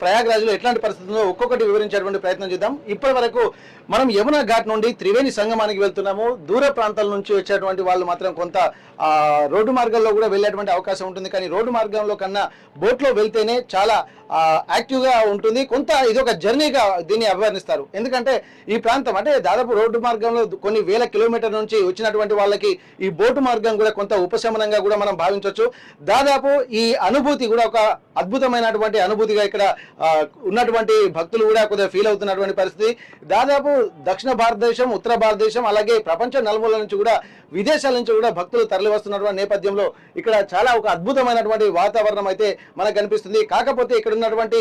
ప్రయాగ్రాజ్లో ఎట్లాంటి పరిస్థితుల్లో ఒక్కొక్కటి వివరించేటువంటి ప్రయత్నం చేద్దాం. ఇప్పటి వరకు మనం యమునా ఘాట్ నుండి త్రివేణి సంగమానికి వెళ్తున్నాము. దూర ప్రాంతాల నుంచి వచ్చేటువంటి వాళ్ళు మాత్రం కొంత రోడ్డు మార్గంలో కూడా వెళ్ళేటువంటి అవకాశం ఉంటుంది. కానీ రోడ్డు మార్గంలో కన్నా బోట్లో వెళ్తేనే చాలా యాక్టివ్గా ఉంటుంది. కొంత ఇది ఒక జర్నీగా దీన్ని అభివర్ణిస్తారు. ఎందుకంటే ఈ ప్రాంతం అంటే దాదాపు రోడ్డు మార్గంలో కొన్ని వేల కిలోమీటర్ల నుంచి వచ్చినటువంటి వాళ్ళకి ఈ బోటు మార్గం కూడా కొంత ఉపశమనంగా కూడా మనం భావించవచ్చు. దాదాపు ఈ అనుభూతి కూడా ఒక అద్భుతమైనటువంటి అనుభూతిగా ఇక్కడ ఉన్నటువంటి భక్తులు కూడా కొద్దిగా ఫీల్ అవుతున్నటువంటి పరిస్థితి. దాదాపు దక్షిణ భారతదేశం, ఉత్తర భారతదేశం, అలాగే ప్రపంచ నలుమూలల నుంచి కూడా విదేశాల నుంచి కూడా భక్తులు తరలి వస్తున్నటువంటి నేపథ్యంలో ఇక్కడ చాలా ఒక అద్భుతమైనటువంటి వాతావరణం అయితే మనకు కనిపిస్తుంది. కాకపోతే ఇక్కడ ఉన్నటువంటి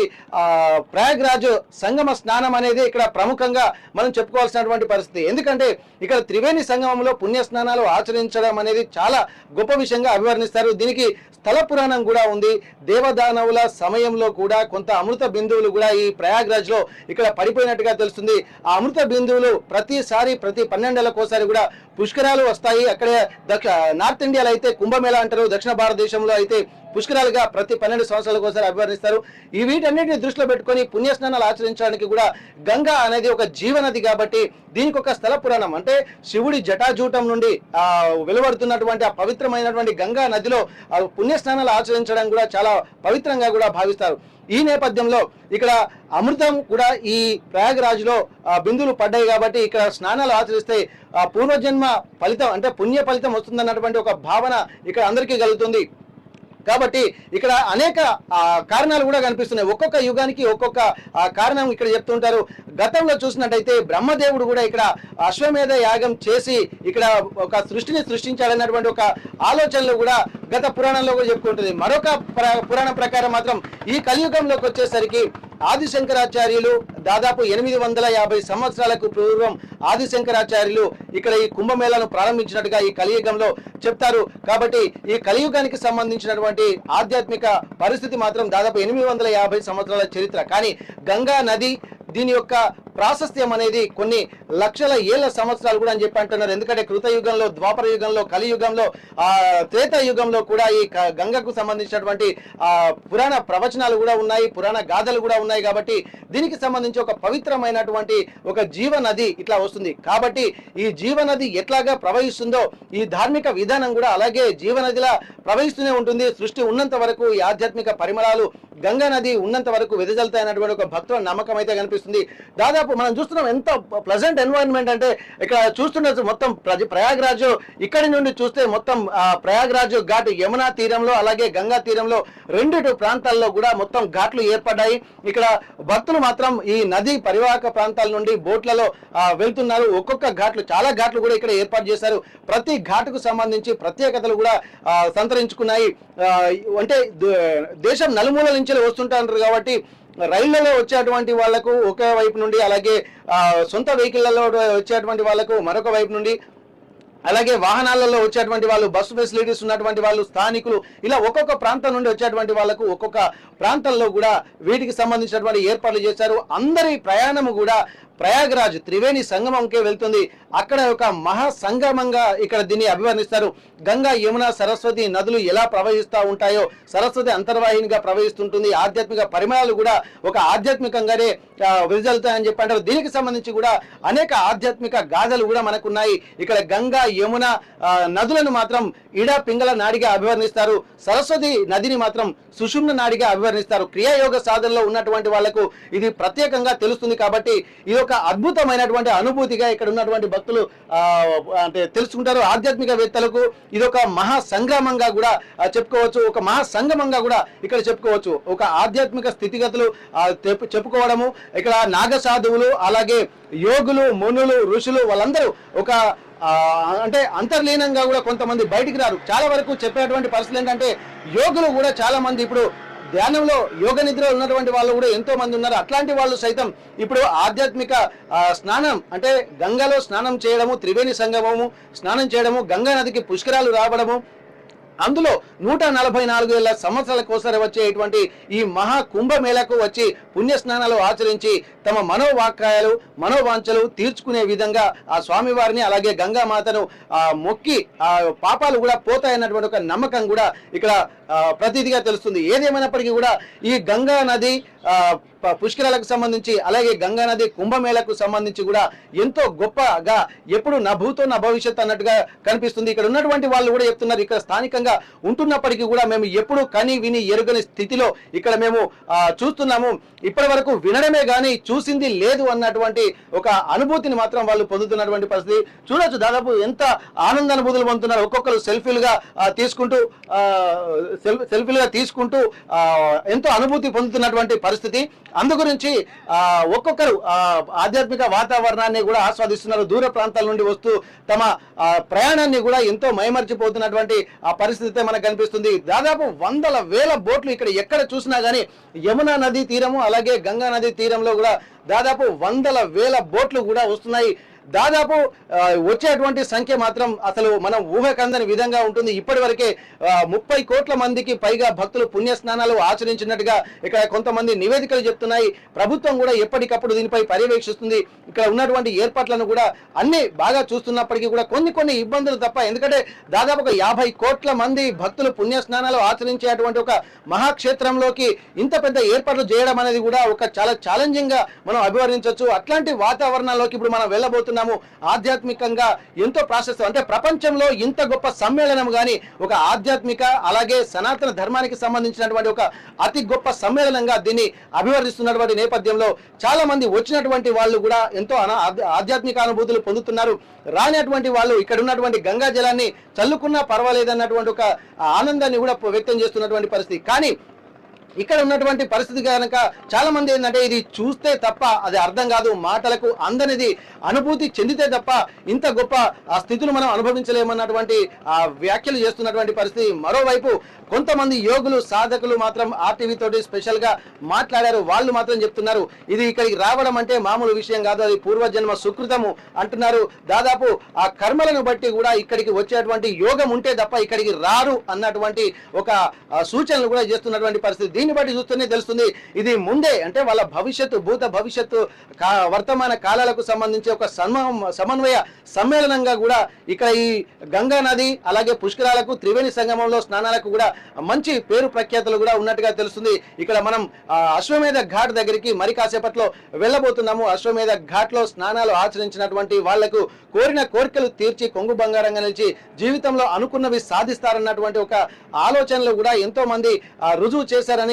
ప్రయాగ్రాజ్ సంగమ స్నానం అనేది ఇక్కడ ప్రముఖంగా మనం చెప్పుకోవాల్సినటువంటి పరిస్థితి. ఎందుకంటే ఇక్కడ త్రివేణి సంగమంలో పుణ్య స్నానాలు ఆచరించడం అనేది చాలా గొప్ప విషయంగా అభివర్ణిస్తారు. దీనికి స్థల పురాణం కూడా ఉంది. దేవదానవుల సమయంలో కూడా కొంత అమృత బిందువులు కూడా ఈ ప్రయాగ్రాజ్ లో ఇక్కడ పడిపోయినట్టుగా తెలుస్తుంది. ఆ అమృత బిందువులు ప్రతిసారి ప్రతి 12 ఏళ్లకోసారి కూడా పుష్కరాలు వస్తాయి. అక్కడే నార్త్ ఇండియాలో అయితే కుంభమేళా అంటారు, దక్షిణ భారతదేశంలో అయితే పుష్కరాలుగా ప్రతి 12 సంవత్సరాలకు ఒకసారి అభివర్ణిస్తారు. ఈ వీటన్నిటిని దృష్టిలో పెట్టుకొని పుణ్యస్నానాలు ఆచరించడానికి కూడా గంగా అనేది ఒక జీవనది కాబట్టి దీనికి ఒక స్థల పురాణం అంటే శివుడి జటాజూటం నుండి వెలువడుతున్నటువంటి ఆ పవిత్రమైనటువంటి గంగా నదిలో పుణ్యస్నానాలు ఆచరించడం కూడా చాలా పవిత్రంగా కూడా భావిస్తారు. ఈ నేపథ్యంలో ఇక్కడ అమృతం కూడా ఈ ప్రయాగరాజ్లో బిందువులు పడ్డాయి కాబట్టి ఇక్కడ స్నానాలు ఆచరిస్తే పూర్వజన్మ ఫలితం అంటే పుణ్య ఫలితం వస్తుందన్నటువంటి ఒక భావన ఇక్కడ అందరికీ కలుగుతుంది. కాబట్టి ఇక్కడ అనేక కారణాలు కూడా కనిపిస్తున్నాయి. ఒక్కొక్క యుగానికి ఒక్కొక్క కారణం ఇక్కడ చెప్తుంటారు. గతంలో చూసినట్టయితే బ్రహ్మదేవుడు కూడా ఇక్కడ అశ్వమేధ యాగం చేసి ఇక్కడ ఒక సృష్టిని సృష్టించాలన్నటువంటి ఒక ఆలోచనలు కూడా గత పురాణంలో కూడా చెప్పుకుంటుంది. మరొక పురాణం ప్రకారం మాత్రం ఈ కలియుగంలోకి వచ్చేసరికి ఆదిశంకరాచార్యులు దాదాపు 850 సంవత్సరాలకు పూర్వం ఆదిశంకరాచార్యులు ఇక్కడ ఈ కుంభమేళాను ప్రారంభించినట్టుగా ఈ కలియుగంలో చెప్తారు. కాబట్టి ఈ కలియుగానికి సంబంధించినటువంటి ఆధ్యాత్మిక పరిస్థితి మాత్రం దాదాపు 850 సంవత్సరాల చరిత్ర. కానీ గంగా నది దీని యొక్క ప్రాశస్త్యం అనేది కొన్ని లక్షల ఏళ్ల సంవత్సరాలు కూడా అని చెప్పి అంటున్నారు. ఎందుకంటే కృతయుగంలో, ద్వాపర యుగంలో, కలియుగంలో, త్రేతాయుగంలో కూడా ఈ గంగకు సంబంధించినటువంటి పురాణ ప్రవచనాలు కూడా ఉన్నాయి, పురాణ గాథలు కూడా ఉన్నాయి. కాబట్టి దీనికి సంబంధించి ఒక పవిత్రమైనటువంటి ఒక జీవనది ఇట్లా వస్తుంది. కాబట్టి ఈ జీవనది ఎట్లాగా ప్రవహిస్తుందో ఈ ధార్మిక విధానం కూడా అలాగే జీవనదిలా ప్రవహిస్తూనే ఉంటుంది. సృష్టి ఉన్నంత వరకు ఈ ఆధ్యాత్మిక పరిమళాలు గంగా నది ఉన్నంత వరకు వెదజల్తాయన్నటువంటి ఒక భక్తుల నమ్మకం అయితే కనిపిస్తుంది. దాదాపు మనం చూస్తున్నాం ఎంత ప్లెజెంట్ ఎన్వైరన్మెంట్ అంటే ఇక్కడ చూస్తున్న మొత్తం ప్రయాగ్రాజ్ ఇక్కడి నుండి చూస్తే మొత్తం ప్రయాగ్రాజ్ ఘాట్ యమునా తీరంలో అలాగే గంగా తీరంలో రెండు ప్రాంతాల్లో కూడా మొత్తం ఘాట్లు ఏర్పడ్డాయి. ఇక్కడ భక్తులు మాత్రం ఈ నది పరివాహక ప్రాంతాల నుండి బోట్లలో వెళ్తున్నారు. ఒక్కొక్క ఘాట్లు చాలా ఘాట్లు కూడా ఇక్కడ ఏర్పాటు చేశారు. ప్రతి ఘాటుకు సంబంధించి ప్రత్యేకతలు కూడా సంతరించుకున్నాయి. అంటే దేశం నలుమూలల నుంచి వస్తుంటారు కాబట్టి రైళ్లలో వచ్చేటువంటి వాళ్లకు ఒక వైపు నుండి అలాగే సొంత వెహికల్లలో వచ్చేటువంటి వాళ్లకు మరొక వైపు నుండి అలాగే వాహనాలలో వచ్చేటువంటి వాళ్ళు, బస్సు ఫెసిలిటీస్ ఉన్నటువంటి వాళ్ళు, స్థానికులు ఇలా ఒక్కొక్క ప్రాంతం నుండి వచ్చేటువంటి వాళ్ళకు ఒక్కొక్క ప్రాంతంలో కూడా వీటికి సంబంధించినటువంటి ఏర్పాట్లు చేశారు. అందరి ప్రయాణము కూడా ప్రయాగరాజ్ త్రివేణి సంగమంకే వెళ్తుంది. అక్కడ ఒక మహా సంగమంగా ఇక్కడ దీన్ని అభివర్ణిస్తారు. గంగా, యమున, సరస్వతి నదులు ఎలా ప్రవహిస్తూ ఉంటాయో సరస్వతి అంతర్వాహినిగా ప్రవహిస్తుంటుంది. ఆధ్యాత్మిక పరిమళాలు కూడా ఒక ఆధ్యాత్మికంగానే వెదజల్లుతాయని చెప్పి అంటారు. దీనికి సంబంధించి కూడా అనేక ఆధ్యాత్మిక గాథలు కూడా మనకున్నాయి. ఇక్కడ గంగా, యమున నదులను మాత్రం ఇడ పింగళ నాడిగా అభివర్ణిస్తారు. సరస్వతి నదిని మాత్రం సుషుమ్న నాడిగా అభివర్ణిస్తారు. క్రియాయోగ సాధనలో ఉన్నటువంటి వాళ్లకు ఇది ప్రత్యేకంగా తెలుస్తుంది. కాబట్టి ఇది ఒక అద్భుతమైనటువంటి అనుభూతిగా ఇక్కడ ఉన్నటువంటి భక్తులు అంటే తెలుసుకుంటారు. ఆధ్యాత్మికవేత్తలకు ఇది ఒక మహా సంగ్రామంగా కూడా చెప్పుకోవచ్చు, ఒక మహా సంగమంగా కూడా ఇక్కడ చెప్పుకోవచ్చు. ఒక ఆధ్యాత్మిక స్థితిగతులు చెప్పుకోవడము, ఇక్కడ నాగ సాధువులు అలాగే యోగులు, మునులు, ఋషులు వాళ్ళందరూ ఒక అంటే అంతర్లీనంగా కూడా కొంతమంది బయటికి రారు. చాలా వరకు చెప్పేటువంటి పరిస్థితులు ఏంటంటే యోగులు కూడా చాలా మంది ఇప్పుడు ధ్యానంలో యోగ నిద్రలో ఉన్నటువంటి వాళ్ళు కూడా ఎంతో మంది ఉన్నారు. అట్లాంటి వాళ్ళు సైతం ఇప్పుడు ఆధ్యాత్మిక స్నానం అంటే గంగలో స్నానం చేయడము, త్రివేణి సంగమము స్నానం చేయడము, గంగా నదికి పుష్కరాలు రావడము, అందులో 144 సంవత్సరాలకు ఒకసారి వచ్చేటువంటి ఈ మహా కుంభమేళకు వచ్చి పుణ్యస్నానాలు ఆచరించి తమ మనోవాక్యాలు, మనోవాంఛలు తీర్చుకునే విధంగా ఆ స్వామివారిని అలాగే గంగామాతను మొక్కి పాపాలు కూడా పోతాయన్నటువంటి ఒక నమ్మకం కూడా ఇక్కడ ప్రతీతిగా తెలుస్తుంది. ఏదేమైనప్పటికీ కూడా ఈ గంగా నది పుష్కరాలకు సంబంధించి అలాగే గంగా నది కుంభమేళకు సంబంధించి కూడా ఎంతో గొప్పగా ఎప్పుడు నా భూతో నా భవిష్యత్ అన్నట్టుగా కనిపిస్తుంది. ఇక్కడ ఉన్నటువంటి వాళ్ళు కూడా చెప్తున్నారు, ఇక్కడ స్థానికంగా ఉంటున్నప్పటికీ కూడా మేము ఎప్పుడు కని విని ఎరుగని స్థితిలో ఇక్కడ మేము చూస్తున్నాము. ఇప్పటి వరకు వినడమే కానీ చూసింది లేదు అన్నటువంటి ఒక అనుభూతిని మాత్రం వాళ్ళు పొందుతున్నటువంటి పరిస్థితి చూడొచ్చు. దాదాపు ఎంత ఆనందానుభూతులు పొందుతున్నారు. ఒక్కొక్కరు సెల్ఫీలుగా తీసుకుంటూ ఎంతో అనుభూతి పొందుతున్నటువంటి పరిస్థితి. అందు గురించి ఒక్కొక్కరు ఆధ్యాత్మిక వాతావరణాన్ని కూడా ఆస్వాదిస్తున్నారు. దూర ప్రాంతాల నుండి వస్తూ తమ ప్రయాణాన్ని కూడా ఎంతో మైమర్చిపోతున్నటువంటి ఆ పరిస్థితి మనకు కనిపిస్తుంది. దాదాపు వందల వేల బోట్లు ఇక్కడ ఎక్కడ చూసినా కానీ యమునా నదీ తీరము అలాగే గంగా నదీ తీరంలో కూడా దాదాపు వందల వేల బోట్లు కూడా వస్తున్నాయి. దాదాపు వచ్చేటువంటి సంఖ్య మాత్రం అసలు మనం ఊహకందని విధంగా ఉంటుంది. ఇప్పటి వరకే 30 కోట్ల మందికి పైగా భక్తులు పుణ్యస్నానాలు ఆచరించినట్టుగా ఇక్కడ కొంతమంది నివేదికలు చెప్తున్నాయి. ప్రభుత్వం కూడా ఎప్పటికప్పుడు దీనిపై పర్యవేక్షిస్తుంది. ఇక్కడ ఉన్నటువంటి ఏర్పాట్లను కూడా అన్ని బాగా చూస్తున్నప్పటికీ కూడా కొన్ని ఇబ్బందులు తప్ప, ఎందుకంటే దాదాపు 50 కోట్ల మంది భక్తులు పుణ్యస్నానాలు ఆచరించేటువంటి ఒక మహాక్షేత్రంలోకి ఇంత పెద్ద ఏర్పాట్లు చేయడం అనేది కూడా ఒక చాలా ఛాలెంజింగ్ గా మనం అభివర్ణించవచ్చు. అట్లాంటి వాతావరణంలోకి ఇప్పుడు మనం వెళ్ళబోతున్నాం. ఆధ్యాత్మికంగా ఎంతో ప్రాశస్త్యం, అంటే ప్రపంచంలో ఇంత గొప్ప సమ్మేళనం గాని ఒక ఆధ్యాత్మిక అలాగే సనాతన ధర్మానికి సంబంధించినటువంటి ఒక అతి గొప్ప సమ్మేళనంగా దీన్ని అభివర్ణిస్తున్నటువంటి నేపథ్యంలో చాలా మంది వచ్చినటువంటి వాళ్ళు కూడా ఎంతో ఆధ్యాత్మిక అనుభూతులు పొందుతున్నారు. రానటువంటి వాళ్ళు ఇక్కడ ఉన్నటువంటి గంగా జలాన్ని చల్లుకున్నా పర్వాలేదన్నటువంటి ఒక ఆనందాన్ని కూడా వ్యక్తం చేస్తున్నటువంటి పరిస్థితి. కానీ ఇక్కడ ఉన్నటువంటి పరిస్థితి కనుక చాలా మంది ఏంటంటే ఇది చూస్తే తప్ప అది అర్థం కాదు, మాటలకు అందనిది అనుభూతి చెందితే తప్ప ఇంత గొప్ప ఆ స్థితిని మనం అనుభవించలేమన్నటువంటి వ్యాఖ్యలు చేస్తున్నటువంటి పరిస్థితి. మరోవైపు కొంతమంది యోగులు సాధకులు మాత్రం ఆర్టీవీ తోటి స్పెషల్ గా మాట్లాడారు. వాళ్ళు మాత్రం చెప్తున్నారు ఇది ఇక్కడికి రావడం అంటే మామూలు విషయం కాదు, అది పూర్వజన్మ సుకృతము అంటున్నారు. దాదాపు ఆ కర్మలను బట్టి కూడా ఇక్కడికి వచ్చేటువంటి యోగం ఉంటే తప్ప ఇక్కడికి రారు అన్నటువంటి ఒక సూచనలు కూడా చేస్తున్నటువంటి పరిస్థితి. దీన్ని బట్టి చూస్తూనే తెలుస్తుంది ఇది ముందే అంటే వాళ్ళ భవిష్యత్తు భూత భవిష్యత్తు వర్తమాన కాలాలకు సంబంధించి ఒక సమన్వయ సమ్మేళనంగా కూడా ఇక్కడ ఈ గంగా నది అలాగే పుష్కరాలకు త్రివేణి సంగమంలో స్నానాలకు కూడా మంచి పేరు ప్రఖ్యాతులు కూడా ఉన్నట్టుగా తెలుస్తుంది. ఇక్కడ మనం అశ్వమేధ ఘాట్ దగ్గరికి మరి కాసేపట్లో వెళ్ళబోతున్నాము. అశ్వమేధ ఘాట్ లో స్నానాలు ఆచరించినటువంటి వాళ్లకు కోరిన కోరికలు తీర్చి కొంగు బంగారంగా నిలిచి జీవితంలో అనుకున్నవి సాధిస్తారన్నటువంటి ఒక ఆలోచనలు కూడా ఎంతో మంది రుజువు చేశారని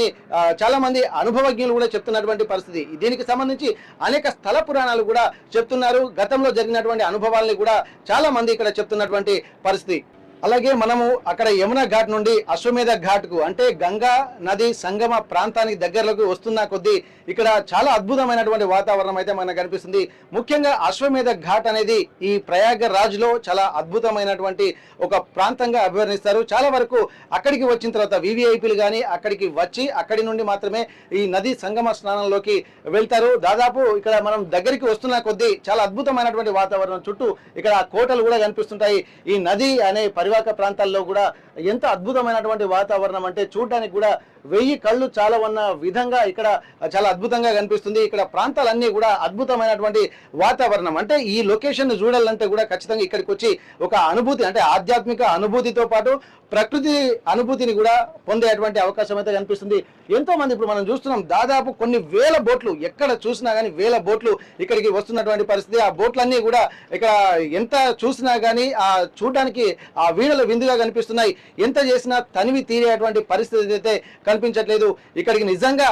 చాలా మంది అనుభవజ్ఞులు కూడా చెప్తున్నటువంటి పరిస్థితి. దీనికి సంబంధించి అనేక స్థల పురాణాలు కూడా చెప్తున్నారు. గతంలో జరిగినటువంటి అనుభవాల్ని కూడా చాలా మంది ఇక్కడ చెప్తున్నటువంటి పరిస్థితి. అలాగే మనము అక్కడ యమునా ఘాట్ నుండి అశ్వమేధ ఘాట్ కు అంటే గంగా నది సంగమ ప్రాంతానికి దగ్గరలోకి వస్తున్న కొద్దీ ఇక్కడ చాలా అద్భుతమైనటువంటి వాతావరణం అయితే మనకు కనిపిస్తుంది. ముఖ్యంగా అశ్వమేధ ఘాట్ అనేది ఈ ప్రయాగరాజ్ లో చాలా అద్భుతమైనటువంటి ఒక ప్రాంతంగా అభివర్ణిస్తారు. చాలా వరకు అక్కడికి వచ్చిన తర్వాత వివిఐపీలు కానీ అక్కడికి వచ్చి అక్కడి నుండి మాత్రమే ఈ నది సంగమ స్నానంలోకి వెళ్తారు. దాదాపు ఇక్కడ మనం దగ్గరికి వస్తున్న కొద్దీ చాలా అద్భుతమైనటువంటి వాతావరణం, చుట్టూ ఇక్కడ కోటలు కూడా కనిపిస్తుంటాయి. ఈ నది అనే పరివాహక ప్రాంతాల్లో కూడా ఎంత అద్భుతమైనటువంటి వాతావరణం అంటే చూడడానికి కూడా 1000 కళ్ళు చాలా ఉన్న విధంగా ఇక్కడ చాలా అద్భుతంగా కనిపిస్తుంది. ఇక్కడ ప్రాంతాలన్నీ కూడా అద్భుతమైనటువంటి వాతావరణం, అంటే ఈ లొకేషన్ చూడాలంటే కూడా ఖచ్చితంగా ఇక్కడికి వచ్చి ఒక అనుభూతి అంటే ఆధ్యాత్మిక అనుభూతితో పాటు ప్రకృతి అనుభూతిని కూడా పొందేటువంటి అవకాశం అయితే కనిపిస్తుంది. ఎంతో మంది ఇప్పుడు మనం చూస్తున్నాం దాదాపు కొన్ని వేల బోట్లు ఎక్కడ చూసినా కానీ వేల బోట్లు ఇక్కడికి వస్తున్నటువంటి పరిస్థితి. ఆ బోట్లన్నీ కూడా ఇక్కడ ఎంత చూసినా కానీ ఆ చూడడానికి ఆ వీణలు విందుగా కనిపిస్తున్నాయి. ఎంత చేసినా తనివి తీరేటువంటి పరిస్థితి అయితే కనిపించట్లేదు. ఇక్కడికి నిజంగా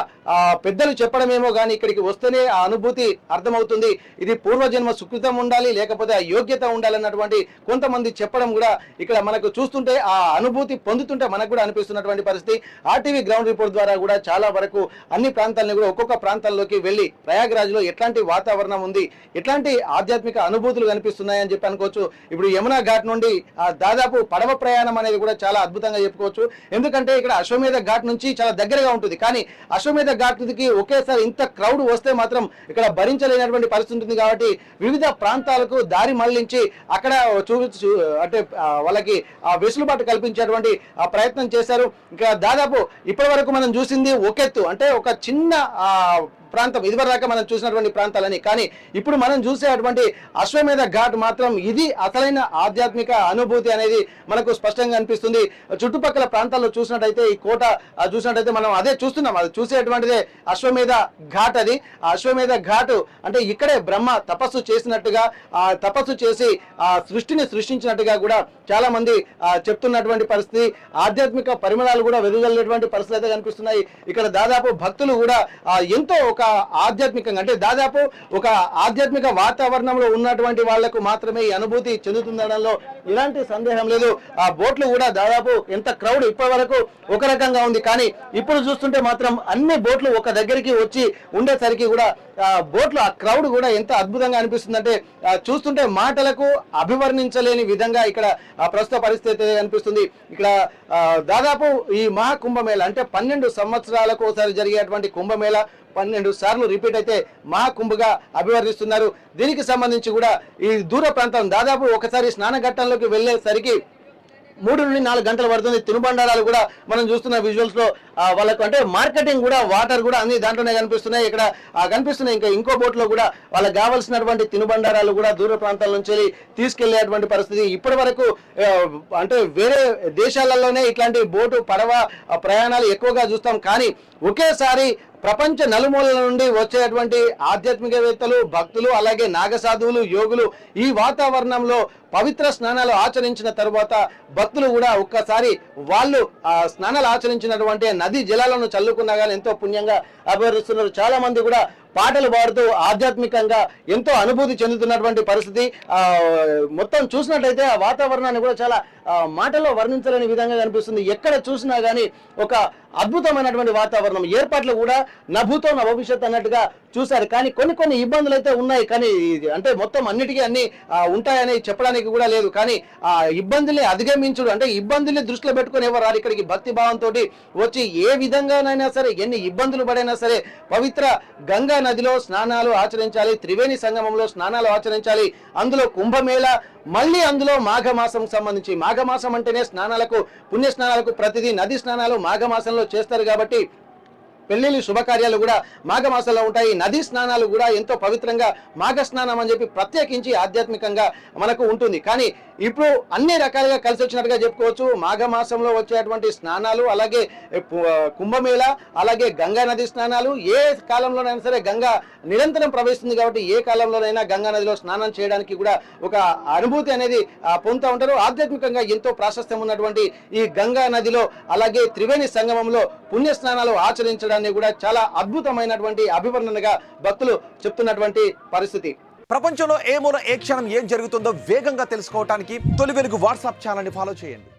పెద్దలు చెప్పడమేమో కానీ ఇక్కడికి వస్తేనే ఆ అనుభూతి అర్థమవుతుంది. ఇది పూర్వజన్మ సుకృతం ఉండాలి లేకపోతే ఆ యోగ్యత ఉండాలన్నటువంటి కొంతమంది చెప్పడం కూడా ఇక్కడ మనకు చూస్తుంటే ఆ అనుభూతి పొందుతుంటే మనకు కూడా అనిపిస్తున్నటువంటి పరిస్థితి. ఆర్టీవీ గ్రౌండ్ రిపోర్ట్ ద్వారా కూడా చాలా వరకు అన్ని ప్రాంతాలను కూడా ఒక్కొక్క ప్రాంతాల్లోకి వెళ్ళి ప్రయాగరాజ్ లో ఎట్లాంటి వాతావరణం ఉంది, ఎట్లాంటి ఆధ్యాత్మిక అనుభూతులు కనిపిస్తున్నాయని చెప్పి అనుకోవచ్చు. ఇప్పుడు యమునా ఘాట్ నుండి దాదాపు పడవ ప్రయాణం అనేది కూడా చాలా అద్భుతంగా చెప్పుకోవచ్చు. ఎందుకంటే ఇక్కడ అశ్వమేధ ఘాట్ నుంచి చాలా దగ్గరగా ఉంటుంది. కానీ అశ్వమేధ ఘాట్కి ఒకేసారి ఇంత క్రౌడ్ వస్తే మాత్రం ఇక్కడ భరించలేనటువంటి పరిస్థితి ఉంటుంది. కాబట్టి వివిధ ప్రాంతాలకు దారి మళ్లించి అక్కడ అంటే వాళ్ళకి ఆ వెసులుబాటు కల్పించేటువంటి ప్రయత్నం చేశారు. ఇంకా దాదాపు ఇప్పటి వరకు మనం చూసింది ఒకెత్తు అంటే ఒక చిన్న ప్రాంతం ఇదివరదాకా మనం చూసినటువంటి ప్రాంతాలని. కానీ ఇప్పుడు మనం చూసేటువంటి అశ్వమేధ ఘాట్ మాత్రం ఇది అసలైన ఆధ్యాత్మిక అనుభూతి అనేది మనకు స్పష్టంగా అనిపిస్తుంది. చుట్టుపక్కల ప్రాంతాల్లో చూసినట్టయితే ఈ కోట చూసినట్టయితే మనం అదే చూస్తున్నాం, అది చూసేటువంటిదే అశ్వమేధ ఘాట్. అది ఆ అశ్వమేధ ఘాటు అంటే ఇక్కడే బ్రహ్మ తపస్సు చేసినట్టుగా, ఆ తపస్సు చేసి ఆ సృష్టిని సృష్టించినట్టుగా కూడా చాలా మంది చెప్తున్నటువంటి పరిస్థితి. ఆధ్యాత్మిక పరిమళాలు కూడా వెదజల్లేటువంటి పరిస్థితులు అయితే కనిపిస్తున్నాయి. ఇక్కడ దాదాపు భక్తులు కూడా ఎంతో ఒక ఆధ్యాత్మికంగా అంటే దాదాపు ఒక ఆధ్యాత్మిక వాతావరణంలో ఉన్నటువంటి వాళ్లకు మాత్రమే ఈ అనుభూతి చెందుతుందనడంలో ఇలాంటి సందేహం లేదు. ఆ బోట్లు కూడా దాదాపు ఎంత క్రౌడ్ ఇప్పటి వరకు ఒక రకంగా ఉంది, కానీ ఇప్పుడు చూస్తుంటే మాత్రం అన్ని బోట్లు ఒక దగ్గరికి వచ్చి ఉండేసరికి కూడా బోట్లు ఆ క్రౌడ్ కూడా ఎంత అద్భుతంగా అనిపిస్తుందంటే చూస్తుంటే మాటలకు అభివర్ణించలేని విధంగా ఇక్కడ ప్రస్తుత పరిస్థితి అనిపిస్తుంది. ఇక్కడ దాదాపు ఈ మహాకుంభమేళ అంటే 12 సంవత్సరాలకు ఒకసారి జరిగేటువంటి కుంభమేళ 12 సార్లు రిపీట్ అయితే మహాకుంభగా అభివర్ణిస్తున్నారు. దీనికి సంబంధించి కూడా ఈ దూర ప్రాంతం దాదాపు ఒకసారి స్నానఘట్టంలోకి వెళ్ళేసరికి 3 నుండి 4 గంటలు పడుతుంది. తినుబండారాలు కూడా మనం చూస్తున్న విజువల్స్ లో వాళ్ళకు అంటే మార్కెటింగ్ కూడా వాటర్ కూడా అన్ని దాంట్లోనే కనిపిస్తున్నాయి. ఇక్కడ కనిపిస్తున్నాయి. ఇంకో బోట్ లో కూడా వాళ్ళకి కావాల్సినటువంటి తినుబండారాలు కూడా దూర ప్రాంతాల నుంచి తీసుకెళ్లేటువంటి పరిస్థితి. ఇప్పటి వరకు అంటే వేరే దేశాలలోనే ఇట్లాంటి బోటు పడవ ప్రయాణాలు ఎక్కువగా చూస్తాం, కానీ ఒకేసారి ప్రపంచ నలుమూలల నుండి వచ్చేటువంటి ఆధ్యాత్మికవేత్తలు, భక్తులు, అలాగే నాగసాధువులు, యోగులు ఈ వాతావరణంలో పవిత్ర స్నానాలు ఆచరించిన తరువాత భక్తులు కూడా ఒక్కసారి వాళ్ళు స్నానాలు ఆచరించినటువంటి నది జలాలను చల్లుకున్నా కానీ ఎంతో పుణ్యంగా అభివర్ణిస్తున్నారు. చాలా మంది కూడా పాటలు పాడుతూ ఆధ్యాత్మికంగా ఎంతో అనుభూతి చెందుతున్నటువంటి పరిస్థితి. మొత్తం చూసినట్టయితే ఆ వాతావరణాన్ని కూడా చాలా మాటల్లో వర్ణించలేని విధంగా కనిపిస్తుంది. ఎక్కడ చూసినా కానీ ఒక అద్భుతమైనటువంటి వాతావరణం. ఏర్పాట్లు కూడా నభూతో నా భవిష్యత్ అన్నట్టుగా చూశారు, కానీ కొన్ని ఇబ్బందులు అయితే ఉన్నాయి. కానీ అంటే మొత్తం అన్నిటికీ అన్ని ఉంటాయని చెప్పడానికి కూడా లేదు. కానీ ఆ ఇబ్బందుల్ని అధిగమించుడు అంటే ఇబ్బందుల్ని దృష్టిలో పెట్టుకుని ఎవరు రారు ఇక్కడికి. భక్తి భావంతో వచ్చి ఏ విధంగానైనా సరే ఎన్ని ఇబ్బందులు పడైనా సరే పవిత్ర గంగా నదిలో స్నానాలు ఆచరించాలి, త్రివేణి సంగమంలో స్నానాలు ఆచరించాలి. అందులో కుంభమేళ, మళ్ళీ అందులో మాఘమాసం సంబంధించి మాఘమాసం అంటేనే స్నానాలకు పుణ్యస్నానాలకు ప్రతిదీ నది స్నానాలు మాఘమాసంలో చేస్తారు కాబట్టి పెళ్లిళ్ళు శుభకార్యాలు కూడా మాఘమాసంలో ఉంటాయి. నదీ స్నానాలు కూడా ఎంతో పవిత్రంగా మాఘ స్నానం అని చెప్పి ప్రత్యేకించి ఆధ్యాత్మికంగా మనకు ఉంటుంది. కానీ ఇప్పుడు అన్ని రకాలుగా కలిసి వచ్చినట్టుగా చెప్పుకోవచ్చు. మాఘమాసంలో వచ్చేటువంటి స్నానాలు, అలాగే కుంభమేళ, అలాగే గంగా నది స్నానాలు. ఏ కాలంలోనైనా సరే గంగా నిరంతరం ప్రవహిస్తుంది కాబట్టి ఏ కాలంలోనైనా గంగా నదిలో స్నానం చేయడానికి కూడా ఒక అనుభూతి అనేది పొందుతూ ఉంటారు. ఆధ్యాత్మికంగా ఎంతో ప్రాశస్త్యం ఉన్నటువంటి ఈ గంగా నదిలో అలాగే త్రివేణి సంగమంలో పుణ్య స్నానాలు ఆచరించడానికి కూడా చాలా అద్భుతమైనటువంటి అభివర్ణనగా భక్తులు చెప్తున్నటువంటి పరిస్థితి. ప్రపంచంలో ఏ మూల ఏ క్షణం ఏం జరుగుతుందో వేగంగా తెలుసుకోవడానికి తొలి వెలుగు వాట్సాప్ ఛానల్ని ఫాలో చేయండి.